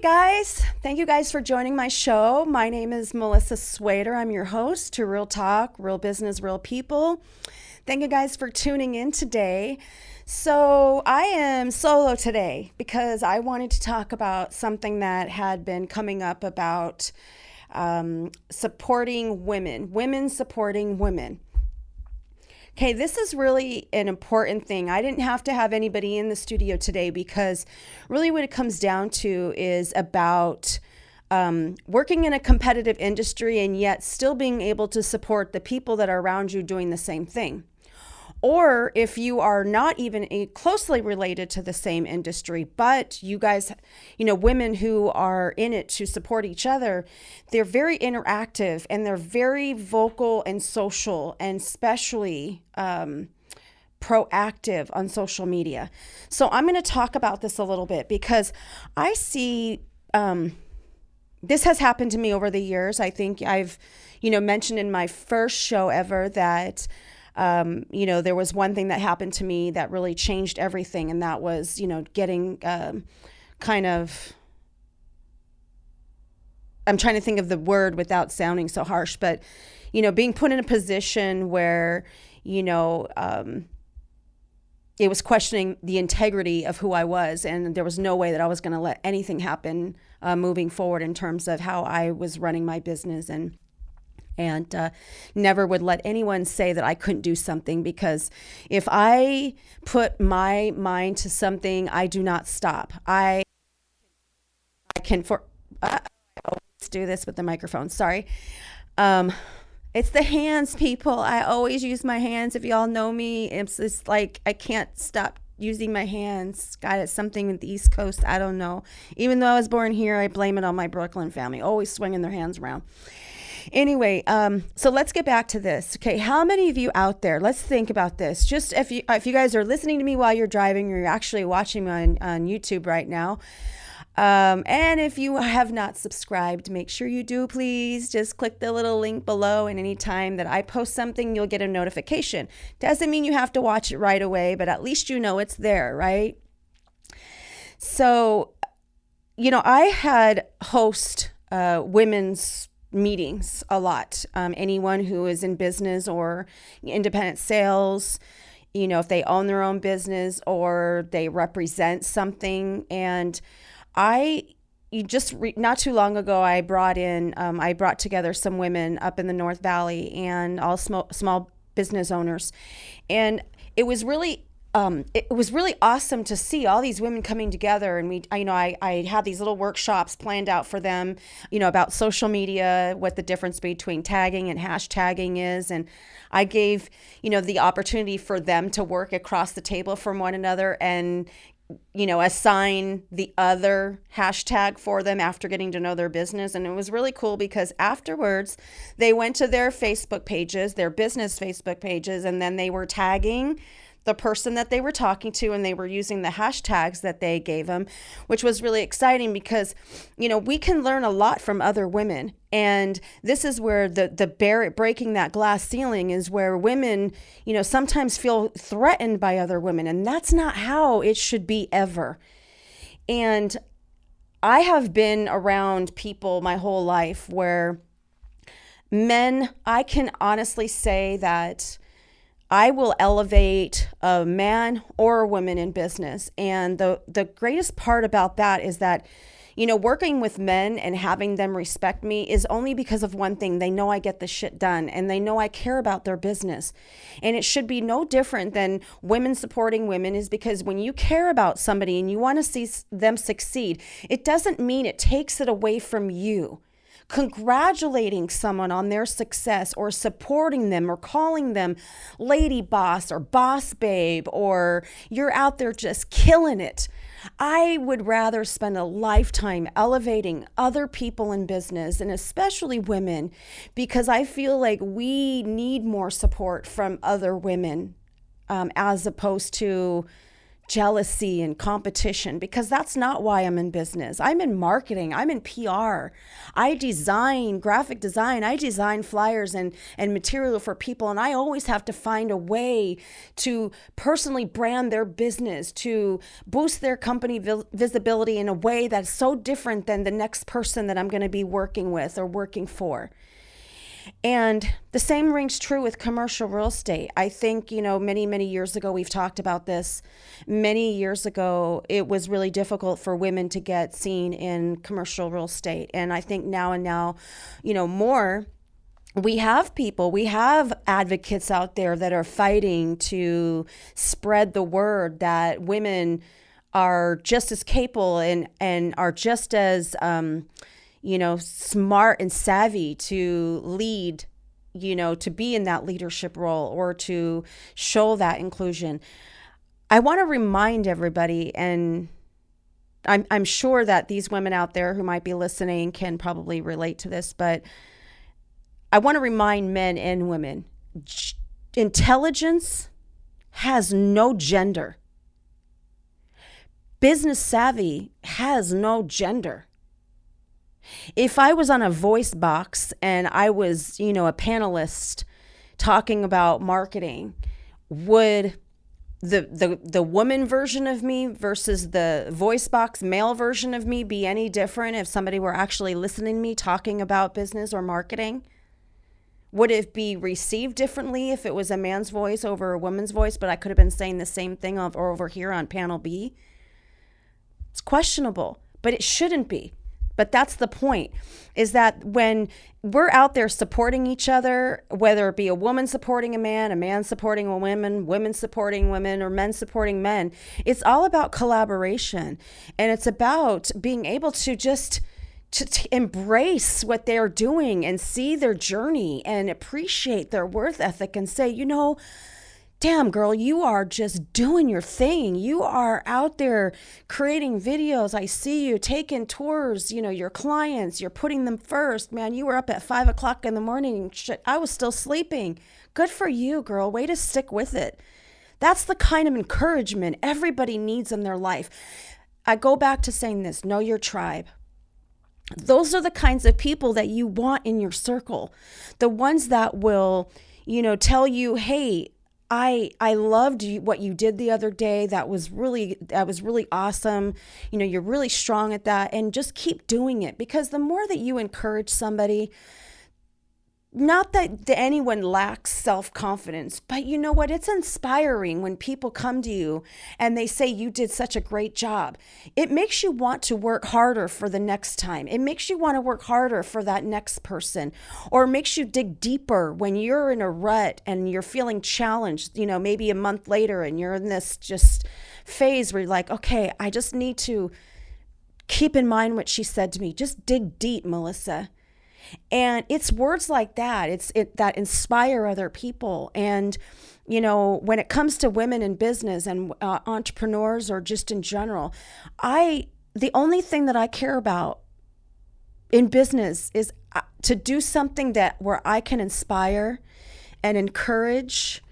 guys. Thank you guys for joining my show. My name is Melissa Swader. I'm your host to Real Talk, Real Business, Real People. Thank you guys for tuning in today. So I am solo today because I wanted to talk about something that had been coming up about supporting women supporting women. Okay, this is really an important thing. I didn't have to have anybody in the studio today because really what it comes down to is about working in a competitive industry and yet still being able to support the people that are around you doing the same thing. Or if you are not even closely related to the same industry, but you guys, women who are in it to support each other, they're very interactive and they're very vocal and social and especially proactive on social media. So I'm going to talk about this a little bit because I see this has happened to me over the years. I think I've, mentioned in my first show ever that there was one thing that happened to me that really changed everything. And that was, getting I'm trying to think of the word without sounding so harsh, but, being put in a position where, it was questioning the integrity of who I was. And there was no way that I was going to let anything happen moving forward in terms of how I was running my business and never would let anyone say that I couldn't do something, because if I put my mind to something, I do not stop. I always do this with the microphone. Sorry. It's the hands, people. I always use my hands. If y'all know me, it's just like I can't stop using my hands. God, it's something with the East Coast. I don't know. Even though I was born here, I blame it on my Brooklyn family. Always swinging their hands around. Anyway, so let's get back to this. Okay, how many of you out there, let's think about this. Just if you guys are listening to me while you're driving, or you're actually watching me on YouTube right now. And if you have not subscribed, make sure you do, please. Just click the little link below, and anytime that I post something, you'll get a notification. Doesn't mean you have to watch it right away, but at least you know it's there, right? So, I had host women's meetings a lot. Anyone who is in business or independent sales, if they own their own business or they represent something. And not too long ago, I brought together some women up in the North Valley and all small business owners. And it was really awesome to see all these women coming together. And I had these little workshops planned out for them, about social media, what the difference between tagging and hashtagging is. And I gave, the opportunity for them to work across the table from one another and, assign the other hashtag for them after getting to know their business. And it was really cool because afterwards they went to their Facebook pages, their business Facebook pages, and then they were tagging the person that they were talking to, and they were using the hashtags that they gave them, which was really exciting because, we can learn a lot from other women. And this is where the breaking that glass ceiling is, where women, sometimes feel threatened by other women, and that's not how it should be ever. And I have been around people my whole life where men, I can honestly say that I will elevate a man or a woman in business. And the greatest part about that is that, working with men and having them respect me is only because of one thing. They know I get the shit done, and they know I care about their business. And it should be no different than women supporting women, is because when you care about somebody and you want to see them succeed, it doesn't mean it takes it away from you. Congratulating someone on their success, or supporting them, or calling them lady boss or boss babe, or you're out there just killing it. I would rather spend a lifetime elevating other people in business, and especially women, because I feel like we need more support from other women, as opposed to jealousy and competition, because that's not why I'm in business. I'm in marketing. I'm in PR. I design graphic design. I design flyers and material for people. And I always have to find a way to personally brand their business, to boost their company visibility in a way that's so different than the next person that I'm going to be working with or working for. And the same rings true with commercial real estate. I think, many, many years ago, we've talked about this. Many years ago, it was really difficult for women to get seen in commercial real estate. And I think now, more, we have advocates out there that are fighting to spread the word that women are just as capable and are just as, smart and savvy to lead, to be in that leadership role or to show that inclusion. I want to remind everybody, and I'm sure that these women out there who might be listening can probably relate to this, but I want to remind men and women, intelligence has no gender. Business savvy has no gender. If I was on a voice box and I was, a panelist talking about marketing, would the woman version of me versus the voice box male version of me be any different if somebody were actually listening to me talking about business or marketing? Would it be received differently if it was a man's voice over a woman's voice, but I could have been saying the same thing over here on panel B? It's questionable, but it shouldn't be. But that's the point, is that when we're out there supporting each other, whether it be a woman supporting a man supporting a woman, women supporting women, or men supporting men, it's all about collaboration. And it's about being able to just to embrace what they're doing and see their journey and appreciate their work ethic and say, damn, girl, you are just doing your thing. You are out there creating videos. I see you taking tours, your clients, you're putting them first. Man, you were up at 5 o'clock in the morning. Shit, I was still sleeping. Good for you, girl. Way to stick with it. That's the kind of encouragement everybody needs in their life. I go back to saying this, know your tribe. Those are the kinds of people that you want in your circle. The ones that will, tell you, hey, I loved what you did the other day. That was really awesome. You're really strong at that, and just keep doing it, because the more that you encourage somebody, not that anyone lacks self-confidence, but you know what? It's inspiring when people come to you and they say you did such a great job. It makes you want to work harder for the next time. It makes you want to work harder for that next person, or makes you dig deeper when you're in a rut and you're feeling challenged, maybe a month later, and you're in this just phase where you're like, okay, I just need to keep in mind what she said to me. Just dig deep, Melissa. And it's words like that, that inspire other people. And, when it comes to women in business and entrepreneurs, or just in general, the only thing that I care about in business is to do something where I can inspire and encourage,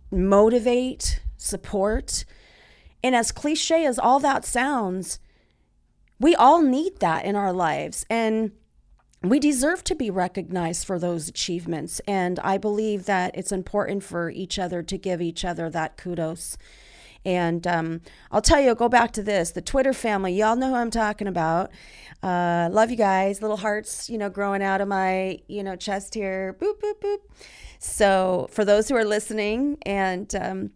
motivate, support. And as cliche as all that sounds, we all need that in our lives. And we deserve to be recognized for those achievements. And I believe that it's important for each other to give each other that kudos. And I'll tell you, go back to this, the Twitter family, y'all know who I'm talking about. Love you guys, little hearts, growing out of my, chest here, boop, boop, boop. So for those who are listening, and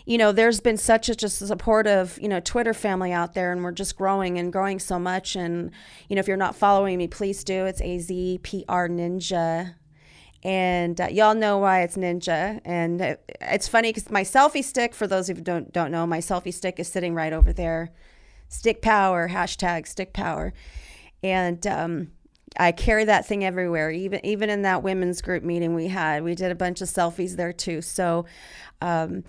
there's been such a supportive, Twitter family out there, and we're just growing so much. And, if you're not following me, please do. It's AZPR Ninja. And y'all know why it's Ninja. And it's funny because my selfie stick, for those who don't know, my selfie stick is sitting right over there. Stick power, hashtag stick power. And I carry that thing everywhere. Even in that women's group meeting we did a bunch of selfies there too. So I'll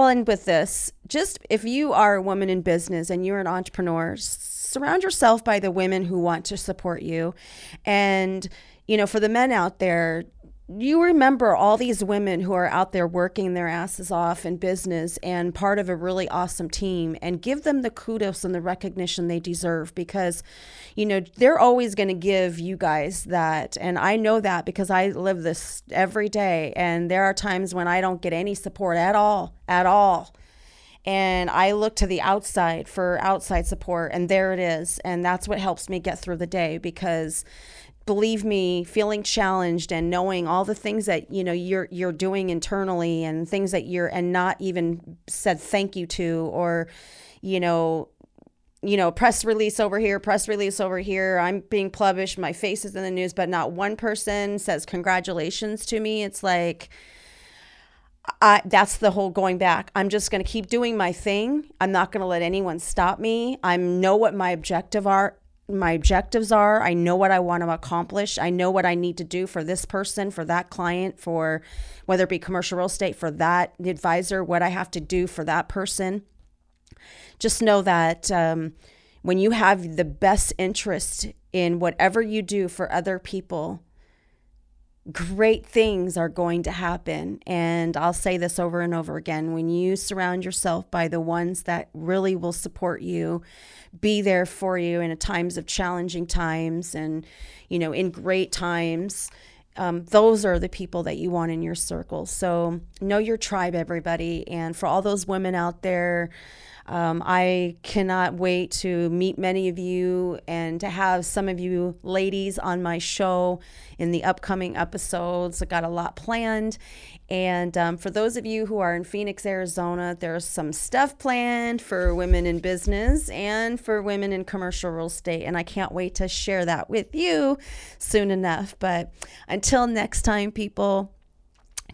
end with this. Just if you are a woman in business and you're an entrepreneur, surround yourself by the women who want to support you. And, for the men out there, you remember all these women who are out there working their asses off in business and part of a really awesome team, and give them the kudos and the recognition they deserve, because, they're always going to give you guys that. And I know that because I live this every day. And there are times when I don't get any support at all. And I look to the outside for outside support, and there it is. And that's what helps me get through the day, because believe me, feeling challenged and knowing all the things that you're doing internally, and things that and not even said thank you to, or press release over here, press release over here. I'm being published, my face is in the news, but not one person says congratulations to me. It's like, that's the whole going back. I'm just going to keep doing my thing. I'm not going to let anyone stop me. I know what my objectives are. I know what I want to accomplish. I know what I need to do for this person, for that client, for whether it be commercial real estate, for that advisor, what I have to do for that person. Just know that when you have the best interest in whatever you do for other people, great things are going to happen. And I'll say this over and over again: when you surround yourself by the ones that really will support you, be there for you in times of challenging times, and in great times, those are the people that you want in your circle. So know your tribe, everybody. And for all those women out there, I cannot wait to meet many of you and to have some of you ladies on my show in the upcoming episodes. I got a lot planned. And for those of you who are in Phoenix, Arizona, there's some stuff planned for women in business and for women in commercial real estate. And I can't wait to share that with you soon enough. But until next time, people,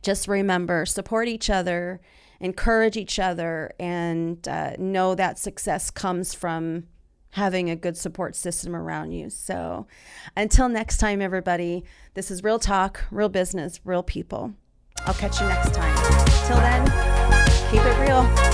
just remember, support each other, encourage each other, and know that success comes from having a good support system around you. So until next time, everybody, this is Real Talk, Real Business, Real People. I'll catch you next time. Till then, keep it real.